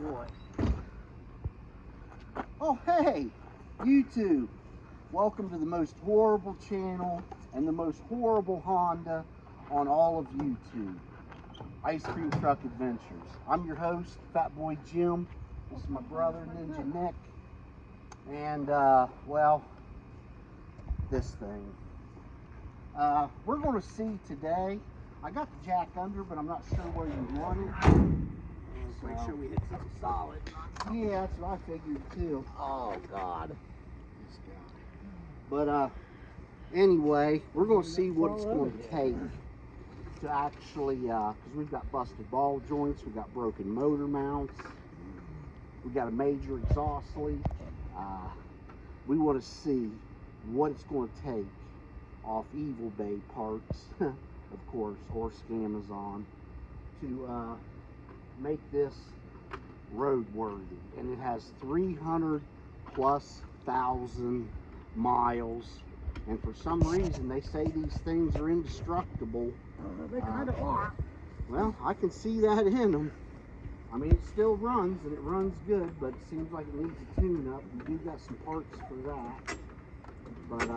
boy. Oh, hey, YouTube. Welcome to the most horrible channel and the most horrible Honda on all of YouTube. Ice Cream Truck Adventures. I'm your host, Fat Boy Jim. This is my brother, Ninja Nick. And, well, this thing. We're going to see today. I got the jack under, but I'm not sure where you want it. Just make sure we hit something solid. Yeah, that's what I figured too. Oh, God. But anyway, we're going to see what it's going to take to actually, because we've got busted ball joints, we've got broken motor mounts, we've got a major exhaust leak. We want to see what it's going to take off Evil Bay parts, of course, or Scamazon, to make this roadworthy. And it has 300,000+ miles, and for some reason they say these things are indestructible. They kind of are. Well, I can see that in them. I mean, it still runs, and it runs good, but it seems like it needs a tune-up. We do got some parts for that. But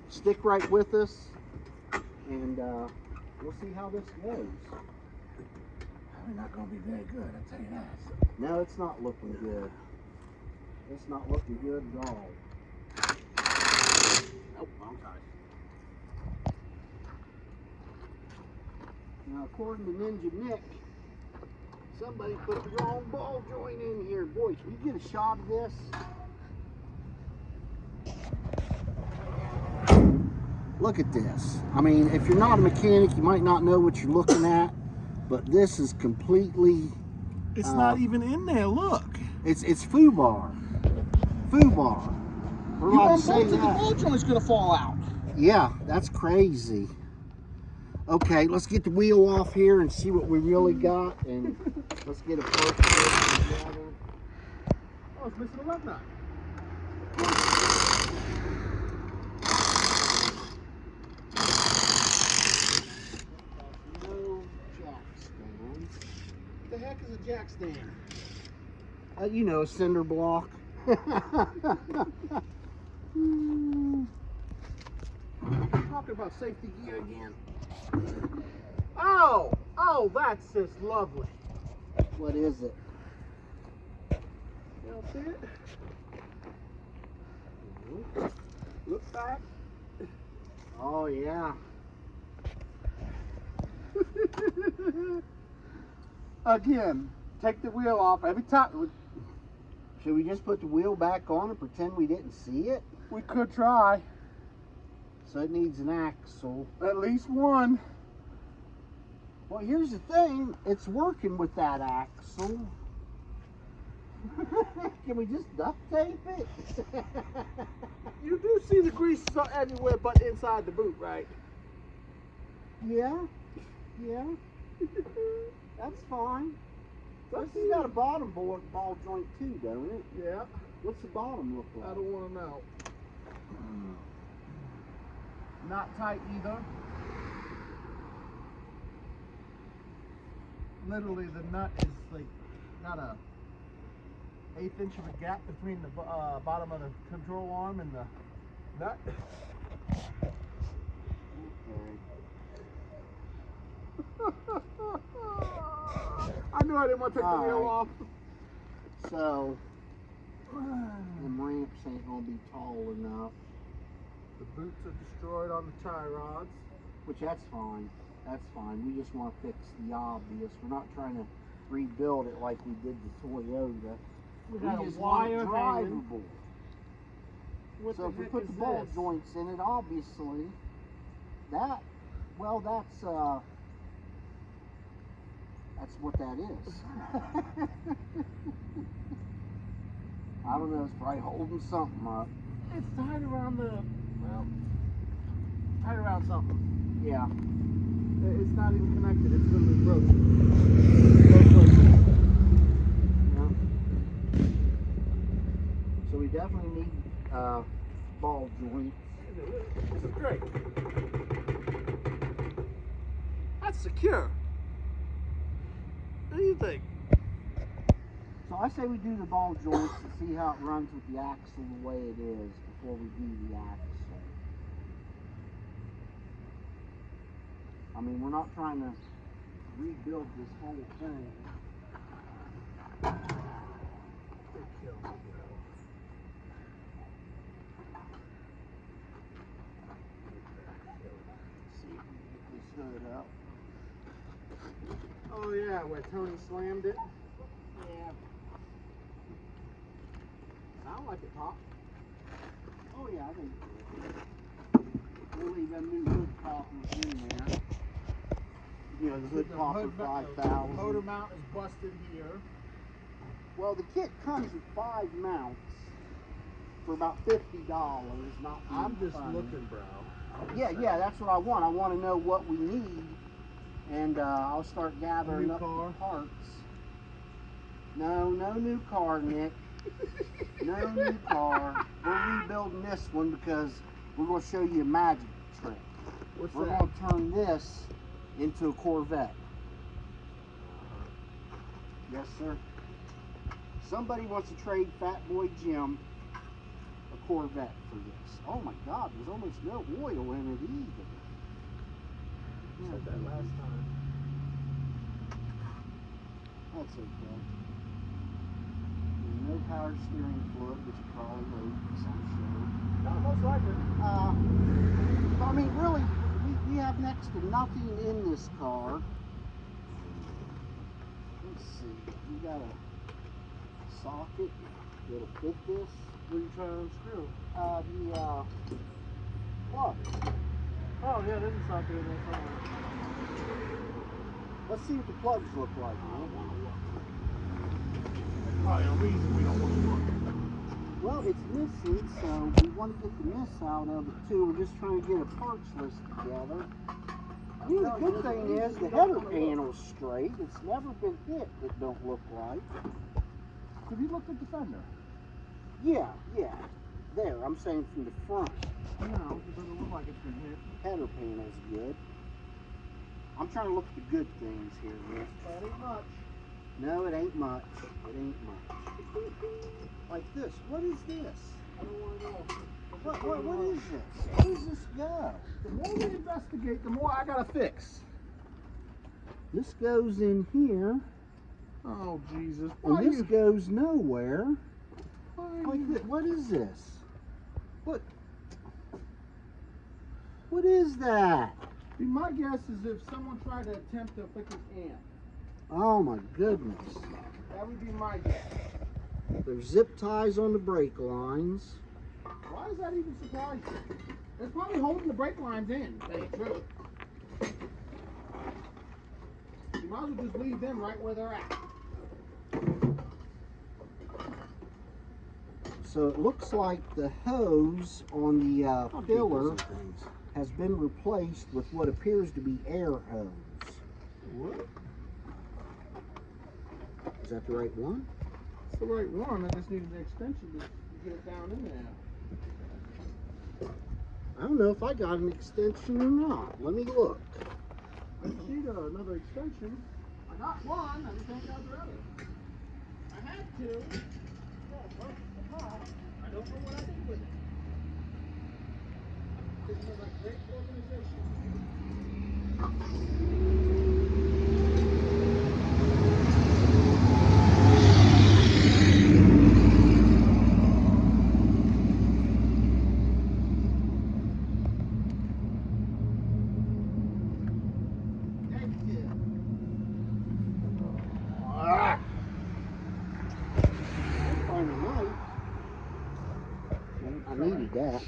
stick right with us, and we'll see how this goes. Probably not going to be very good, I'll tell you that. No, it's not looking good. It's not looking good at all. Nope, wrong side. Now, according to Ninja Nick, somebody put the wrong ball joint in here. Boy, can you get a shot of this? Look at this. I mean, if you're not a mechanic, you might not know what you're looking at, but this is completely... It's not even in there, look. It's foobar. Foobar. We're You allowed want to say both of the that. ball joint's going to fall out. Yeah, that's crazy. Okay, let's get the wheel off here and see what we really got, and let's get a part together. Oh, it's missing a lug nut. No jack stand. What the heck is a jack stand? You know, a cinder block. Talking about safety gear again. Oh, that's just lovely. What is it? You don't see it? Look back. Oh, yeah. Again, take the wheel off every time. Should we just put the wheel back on and pretend we didn't see it? We could try. So it needs an axle. At least one. Well, here's the thing. It's working with that axle. Can we just duct tape it? You do see the grease everywhere but inside the boot, right? Yeah. Yeah. That's fine. This has got a bottom ball joint too, don't it? Yeah. What's the bottom look like? I don't want to know. Not tight either. Literally, the nut is like got a 1/8 inch of a gap between the bottom of the control arm and the nut. Okay. I knew I didn't want to take the wheel off. So, them ramps ain't gonna be tall enough. The boots are destroyed on the tie rods. Which, that's fine. That's fine. We just want to fix the obvious. We're not trying to rebuild it like we did the Toyota. We got a just want it wire hanging. drivable. What So the if we heck put is the ball this? joints in it, obviously, that's what that is. I don't know, it's probably holding something up. It's tied around tied around something. Yeah. It's not even connected. It's literally broken. Yeah. So we definitely need ball joints. This is great. That's secure. What do you think? It's I say we do the ball joints and see how it runs with the axle the way it is before we do the axle. I mean, we're not trying to rebuild this whole thing. They kill me, bro. See if we can get this hood up. Oh yeah, where Tony slammed it. Yeah. Sound like it popped. Oh yeah, I think we'll leave them new hood poppers in there. You know, the hood popper 5,000. Motor mount is busted here. Well, the kit comes with 5 mounts for about $50. Not I'm just funny. looking, bro. Yeah, that's what I want. I want to know what we need, and I'll start gathering up the parts. No new car, Nick. No new car. We're rebuilding this one because we're going to show you a magic trick. What's We're that? going to turn this into a Corvette. Yes, sir. Somebody wants to trade Fat Boy Jim a Corvette for this. Oh my God, there's almost no oil in it either. You said that last time. That's okay. There's no power steering fluid, which you probably leaks, I'm sure. No, most likely. I mean, really, we have next to nothing in this car. Let's see. We got a socket that'll fit this. What are you trying to unscrew? The plug. Oh yeah, there's a socket in there somewhere. Let's see what the plugs look like, man. There's probably a reason we don't want to look. Well, it's missing, so we want to get the miss out of it too. We're just trying to get a parts list together. You know, the good thing is the header panel's straight. It's never been hit, it don't look like. Have you looked at the fender? Yeah. There, I'm saying from the front. No, it doesn't look like it's been hit. Header panel's good. I'm trying to look at the good things here, Nick. That ain't much. No, it ain't much. It ain't much. Like this. What is this? I don't want to know. What is this? Where does this go? The more we investigate, the more I gotta fix. This goes in here. Oh Jesus! And this goes nowhere. Like this. What is this? What is that? My guess is if someone tried to attempt to fix his amp. Oh my goodness. That would be my guess. There's zip ties on the brake lines. Why does that even surprise you? It's probably holding the brake lines in. Tell you the truth. You might as well just leave them right where they're at. So it looks like the hose on the filler has been replaced with what appears to be air hose. What? Is that the right one? It's the right one. I just needed an extension to get it down in there. I don't know if I got an extension or not. Let me look. I just need another extension. I got one. I just ain't got the other. I had two. Yeah, but I don't know what I did with it. This was a great organization. I needed that.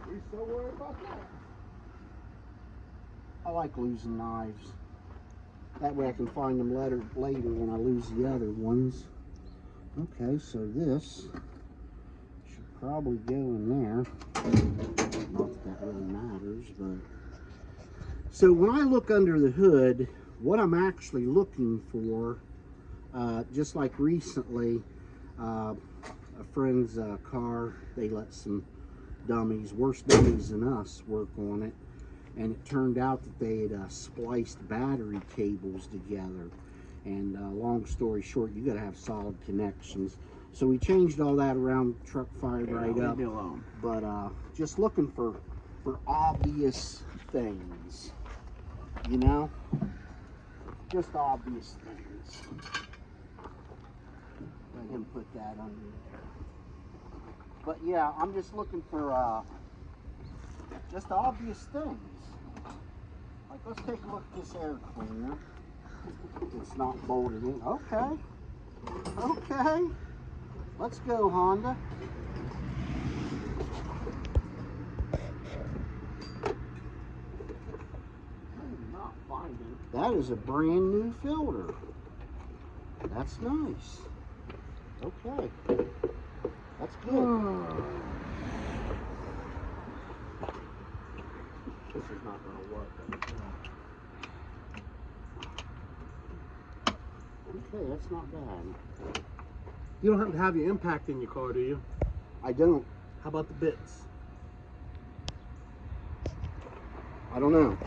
We're so worried about that. I like losing knives. That way I can find them later when I lose the other ones. Okay, so this should probably go in there. Not that that really matters, but... So when I look under the hood, what I'm actually looking for, just like recently, a friend's car, they let some dummies, worse dummies than us, work on it, and it turned out that they had spliced battery cables together, And long story short, you got to have solid connections. So we changed all that around. Truck fired right up. Leave me alone. But just looking for obvious things, you know, just obvious things. Let him put that under there. But yeah, I'm just looking for just obvious things. Like, let's take a look at this air cleaner. It's not bolted in. Okay. Okay. Let's go, Honda. I'm not finding. That is a brand new filter. That's nice. Okay. That's good. This is not going to work. Okay, that's not bad. You don't have to have your impact in your car, do you? I don't. How about the bits? I don't know.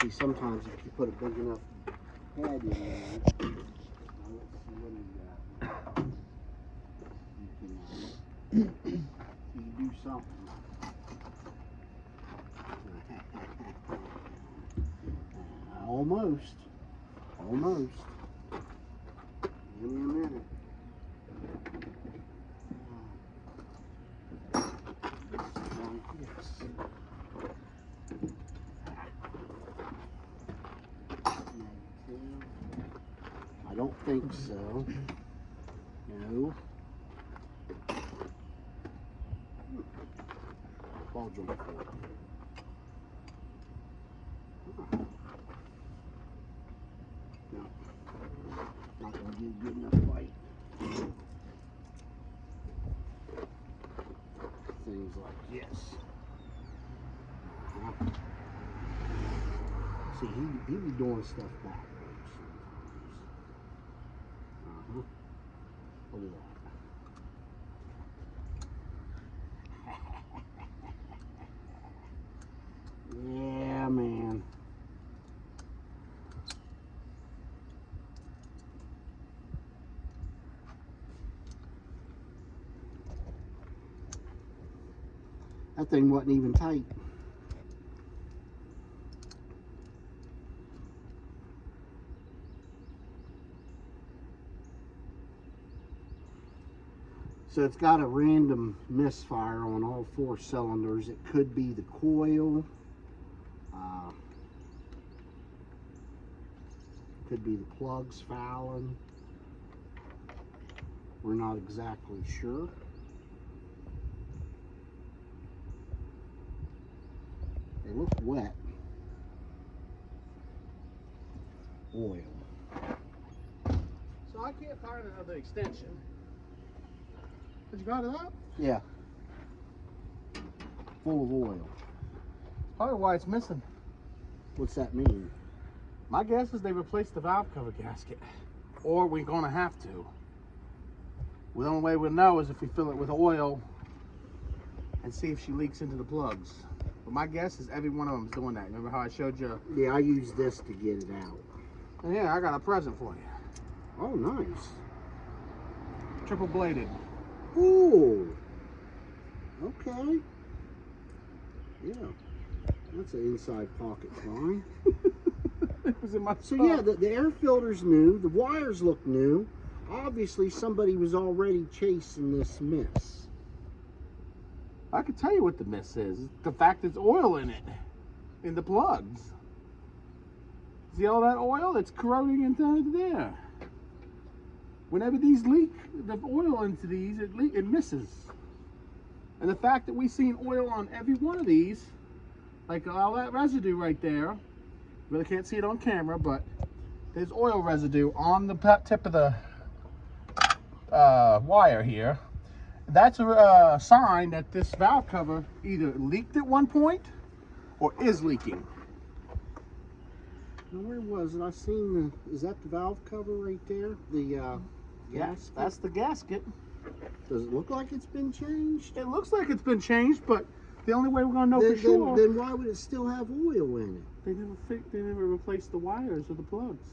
See, sometimes if you put a big enough head in there, now let's see what you got. You can do something. Almost. Almost. Give me a minute. I don't think so. No. Ball joint for it. No. Not going to get a good enough fight. Things like this. See, he be doing stuff backwards sometimes. Look at that. Yeah, man. That thing wasn't even tight. So it's got a random misfire on all 4 cylinders. It could be the coil. Could be the plugs fouling. We're not exactly sure. They look wet. Oil. So I can't find another extension. Did you got it out? Yeah. Full of oil. Probably why it's missing. What's that mean? My guess is they replaced the valve cover gasket. Or we're gonna have to. Well, the only way we'll know is if we fill it with oil and see if she leaks into the plugs. But my guess is every one of them is doing that. Remember how I showed you? Yeah, I used this to get it out. And yeah, I got a present for you. Oh, nice. Triple bladed. Ooh. Okay. Yeah. That's an inside pocket find. It was in my So yeah, the air filter's new. The wires look new. Obviously, somebody was already chasing this miss. I can tell you what the miss is. The fact there's oil in it, in the plugs. See all that oil that's corroding into there? whenever these leak the oil into these, it misses. And the fact that we've seen oil on every one of these, like all that residue right there, really can't see it on camera, but there's oil residue on the tip of the wire here. That's a sign that this valve cover either leaked at one point or is leaking. Now where was it? I seen the, is that the valve cover right there? The gasket? That's the gasket. Does it look like it's been changed? It looks like it's been changed, but the only way we're gonna know for sure. Then why would it still have oil in it? They never replaced the wires or the plugs.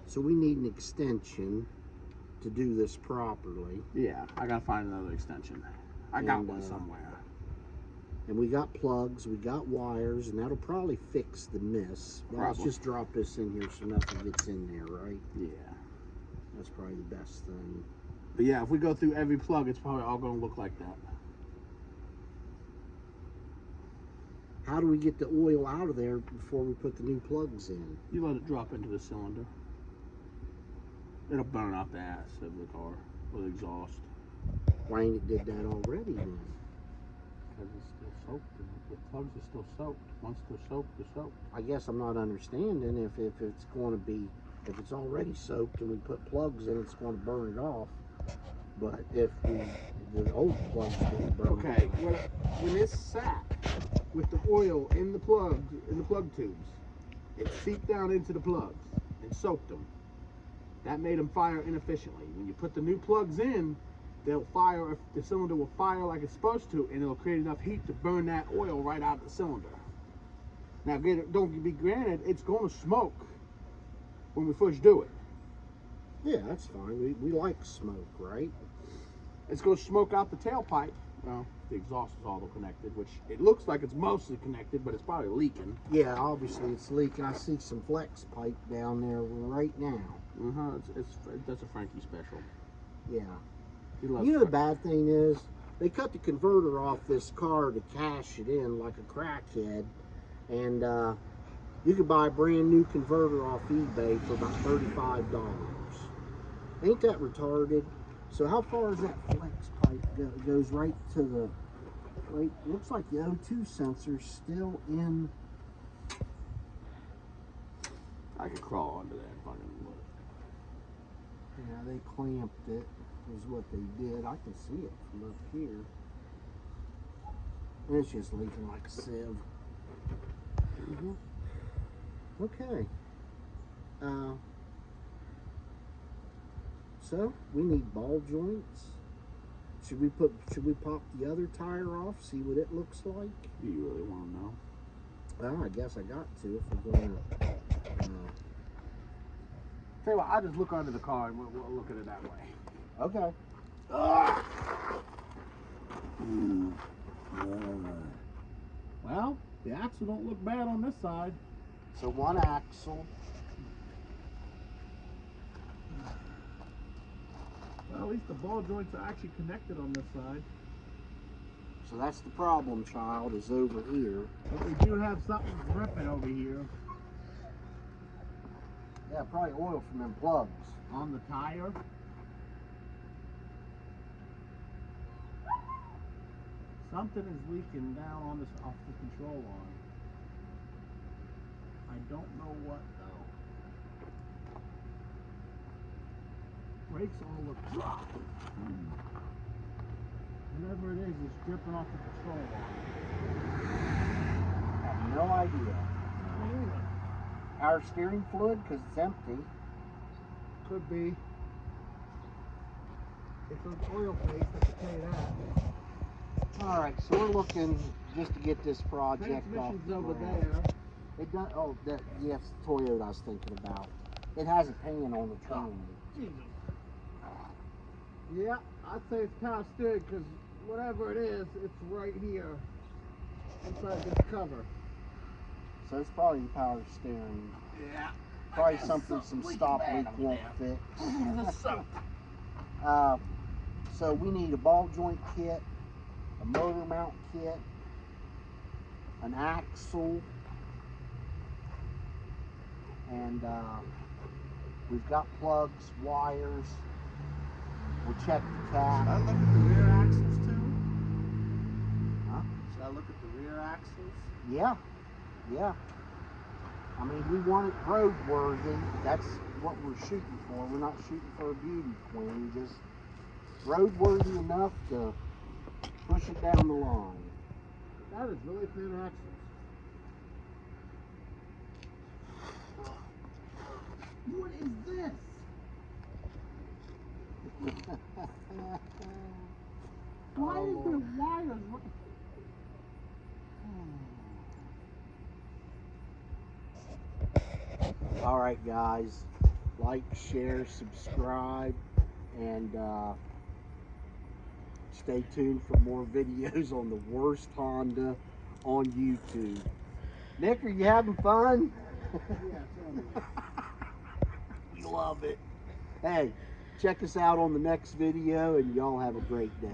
So we need an extension to do this properly. Yeah, I gotta find another extension. I got one somewhere. And we got plugs, we got wires, and that'll probably fix the miss. Well, let's just drop this in here so nothing gets in there, right? Yeah. That's probably the best thing. But yeah, if we go through every plug, it's probably all gonna look like that. How do we get the oil out of there before we put the new plugs in? You let it drop into the cylinder. It'll burn out the ass of the car with exhaust. Why ain't it did that already then? Because it's still soaked. The plugs are still soaked. Once they're soaked, they're soaked. I guess I'm not understanding if it's going to be, if it's already soaked and we put plugs in, it's going to burn it off. But if the old plugs didn't burn okay, it off. when it's sat with the oil in the plug tubes, it seeped down into the plugs and soaked them. That made them fire inefficiently. When you put the new plugs in, they'll fire, the cylinder will fire like it's supposed to, and it'll create enough heat to burn that oil right out of the cylinder. Now, don't be granted, it's going to smoke when we first do it. Yeah, that's fine. We like smoke, right? It's going to smoke out the tailpipe. Well, the exhaust is all connected, which it looks like it's mostly connected, but it's probably leaking. Yeah, obviously it's leaking. I see some flex pipe down there right now. That's a Frankie special. Yeah. You know the bad thing is, they cut the converter off this car to cash it in like a crackhead, and you could buy a brand new converter off eBay for about $35. Ain't that retarded? So how far is that flex pipe go? It goes right to the, right, looks like the O2 sensor's still in. I could crawl under that fucking wood. Yeah, they clamped it, is what they did. I can see it from up here. And it's just leaking like a sieve. Okay. So we need ball joints. Should we pop the other tire off, see what it looks like? Do you really want to know? Well, I guess I got to if we're going to. Tell you what, I'll just look under the car and we'll look at it that way. Okay. Well, the axle don't look bad on this side. So one axle. Well, at least the ball joints are actually connected on this side. So that's the problem, child, is over here. But we do have something dripping over here. Yeah, probably oil from them plugs. On the tire. Something is leaking down on this off the control arm. I don't know what though. Brakes all look dry. Whatever it is dripping off the control arm. I have no idea. Our steering fluid, because it's empty. Could be. It's an oil paste, I can tell you that. Alright, so we're looking just to get this project off the over ground. there. It does, oh, yes, Toyota I was thinking about. It has a pan on the trunk. Jesus. Yeah, I'd say it's power steering because whatever it is, it's right here inside this cover. So it's probably power steering. Yeah. Probably something some stop leak won't fix. So we need a ball joint kit, a motor mount kit, an axle, And we've got plugs, wires. We'll check the cap. Should I look at the rear axles too? Huh? Should I look at the rear axles? Yeah, yeah. I mean, we want it roadworthy. That's what we're shooting for. We're not shooting for a beauty queen. Just roadworthy enough to push it down the line. That is really thin axles. What is this? Why is there wires? All right, guys. Like, share, subscribe, and stay tuned for more videos on the worst Honda on YouTube. Nick, are you having fun? Yeah, tell me. We love it. Hey, check us out on the next video, and y'all have a great day.